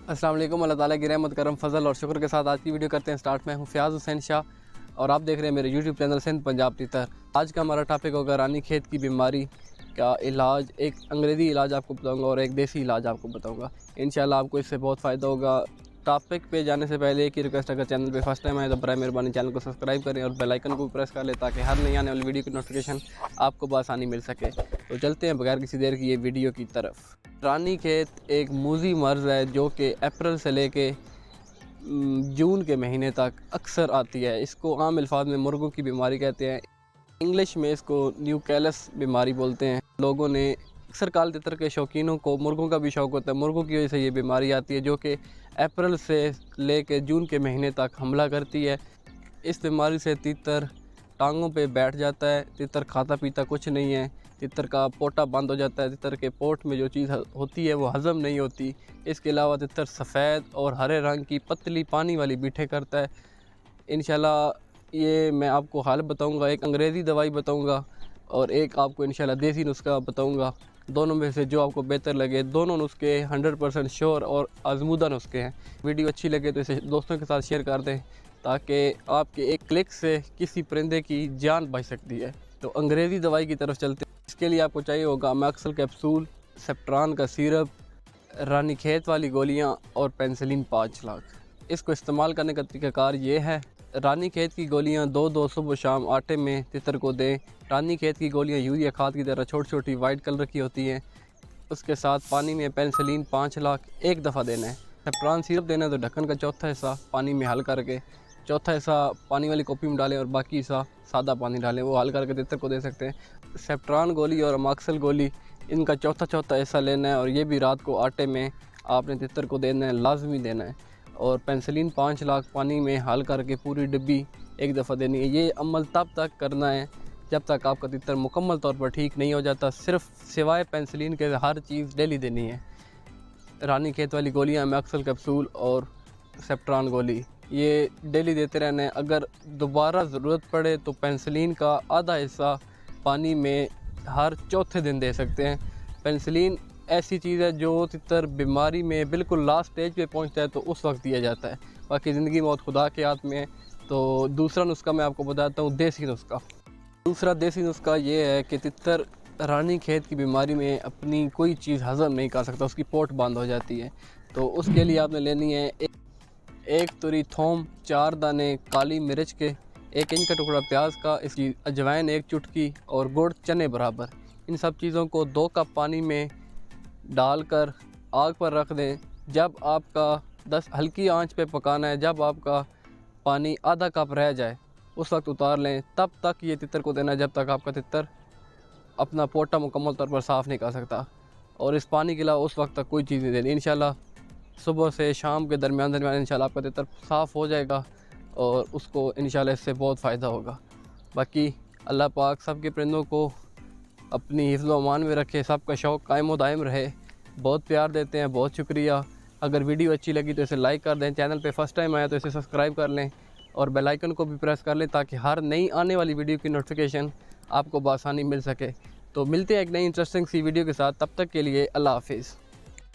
अस्सलाम वालेकुम। अल्लाह ताला की रहमत करम फजल और शुक्र के साथ आज की वीडियो करते हैं स्टार्ट। मैं हूं फ़याज़ हुसैन शाह और आप देख रहे हैं मेरे यूट्यूब चैनल सिंध पंजाब तितर। आज का हमारा टॉपिक होगा रानीखेत की बीमारी का इलाज। एक अंग्रेज़ी इलाज आपको बताऊंगा और एक देसी इलाज आपको बताऊंगा। इंशाल्लाह आपको इससे बहुत फ़ायदा होगा। टॉपिक पे जाने से पहले एक ही रिक्वेस्ट, अगर चैनल पे फर्स्ट टाइम आए तो बराए मेहरबानी चैनल को सब्सक्राइब करें और बेल आइकन को प्रेस कर लें ताकि हर नई आने वाली वीडियो की नोटिफिकेशन आपको बआसानी मिल सके। तो चलते हैं बगैर किसी देर की ये वीडियो की तरफ। रानीखेत एक मूजी मर्ज़ है जो कि अप्रैल से लेके जून के महीने तक अक्सर आती है। इसको आम अल्फाज में मुर्गों की बीमारी कहते हैं, इंग्लिश में इसको न्यूकैलस बीमारी बोलते हैं। लोगों ने अक्सर काल तितर के शौकीनों को मुर्गों का भी शौक़ होता है, मुर्गों की वजह से ये बीमारी आती है जो कि अप्रैल से लेके जून के महीने तक हमला करती है। इस बीमारी से तितर टांगों पे बैठ जाता है, तितर खाता पीता कुछ नहीं है, तितर का पोटा बंद हो जाता है, तितर के पोट में जो चीज़ होती है वो हज़म नहीं होती। इसके अलावा तितर सफ़ेद और हरे रंग की पतली पानी वाली बीठे करता है। इंशाल्लाह ये मैं आपको हाल बताऊंगा, एक अंग्रेज़ी दवाई बताऊंगा और एक आपको इंशाल्लाह देसी नुस्खा बताऊंगा। दोनों में से जो आपको बेहतर लगे, दोनों नुस्खे 100% श्योर और आजमूदा नुस्खे हैं। वीडियो अच्छी लगे तो इसे दोस्तों के साथ शेयर कर दें ताकि आपके एक क्लिक से किसी परिंदे की जान बच सकती है। तो अंग्रेज़ी दवाई की तरफ चलते हैं। इसके लिए आपको चाहिए होगा मैक्सल कैप्सूल, सेप्ट्रान का सिरप, रानीखेत वाली गोलियाँ और पेंसिलिन 5 लाख। इसको इस्तेमाल करने का तरीक़ाकार ये है, रानीखेत की गोलियाँ 2-2 सुबह शाम आटे में तितर को दें। रानीखेत की गोलियाँ यूरिया खाद की तरह छोटी छोटी वाइट कलर की होती हैं। उसके साथ पानी में पेंसिलिन 5 लाख एक दफ़ा देना है। सेप्ट्रान सिरप देना है तो ढक्कन का चौथा हिस्सा पानी में हल करके, चौथा हिस्सा पानी वाली कॉपी में डालें और बाकी हिस्सा सादा पानी डालें, वो हल करके तितर को दे सकते हैं। सेप्ट्रान गोली और मैक्सल गोली, इनका चौथा हिस्सा लेना है और ये भी रात को आटे में आपने तितर को देना है, लाजमी देना है। और पेंसिलिन 5 लाख पानी में हल करके पूरी डिब्बी एक दफ़ा देनी है। ये अमल तब तक करना है जब तक आपका तितर मुकम्मल तौर पर ठीक नहीं हो जाता। सिर्फ सिवाय पेंसिलिन के हर चीज़ डेली देनी है। रानीखेत वाली गोलियाँ, मैक्सल कैप्सूल और सेप्ट्रान गोली, ये डेली देते रहना है। अगर दोबारा ज़रूरत पड़े तो पेंसिलिन का आधा हिस्सा पानी में हर चौथे दिन दे सकते हैं। पेंसिलिन ऐसी चीज़ है जो तितर बीमारी में बिल्कुल लास्ट स्टेज पे पहुंचता है तो उस वक्त दिया जाता है। बाकी ज़िंदगी मौत खुदा के हाथ में है। तो दूसरा नुस्खा मैं आपको बताता हूँ, देसी नुस्खा। दूसरा देसी नुस्खा ये है कि तितर रानीखेत की बीमारी में अपनी कोई चीज़ हज़म नहीं कर सकता, उसकी पोट बंद हो जाती है। तो उसके लिए आपने लेनी है एक तुरी थोम, 4 दाने काली मिर्च के, 1 इंच का टुकड़ा प्याज का, इसकी अजवाइन 1 चुटकी और गुड़ चने बराबर। इन सब चीज़ों को 2 कप पानी में डालकर आग पर रख दें। जब आपका 10 हल्की आंच पे पकाना है, जब आपका पानी आधा कप रह जाए उस वक्त उतार लें। तब तक ये तितर को देना जब तक आपका तितर अपना पोटा मुकम्मल तौर पर साफ़ नहीं कर सकता। और इस पानी के अलावा उस वक्त तक कोई चीज़ नहीं देनी। इंशाल्लाह सुबह से शाम के दरमियान इंशाल्लाह आपका तितर साफ़ हो जाएगा और उसको इंशाल्लाह इससे बहुत फ़ायदा होगा। बाकी अल्लाह पाक सब के परिंदों को अपनी हिफ्ज़ व अमान में रखे, सबका शौक़ कायम व दायम रहे। बहुत प्यार देते हैं, बहुत शुक्रिया। अगर वीडियो अच्छी लगी तो इसे लाइक कर दें, चैनल पे फर्स्ट टाइम आया तो इसे सब्सक्राइब कर लें और बेल आइकन को भी प्रेस कर लें ताकि हर नई आने वाली वीडियो की नोटिफिकेशन आपको बआसानी मिल सके। तो मिलते हैं एक नई इंटरेस्टिंग सी वीडियो के साथ, तब तक के लिए अल्लाह हाफिज़।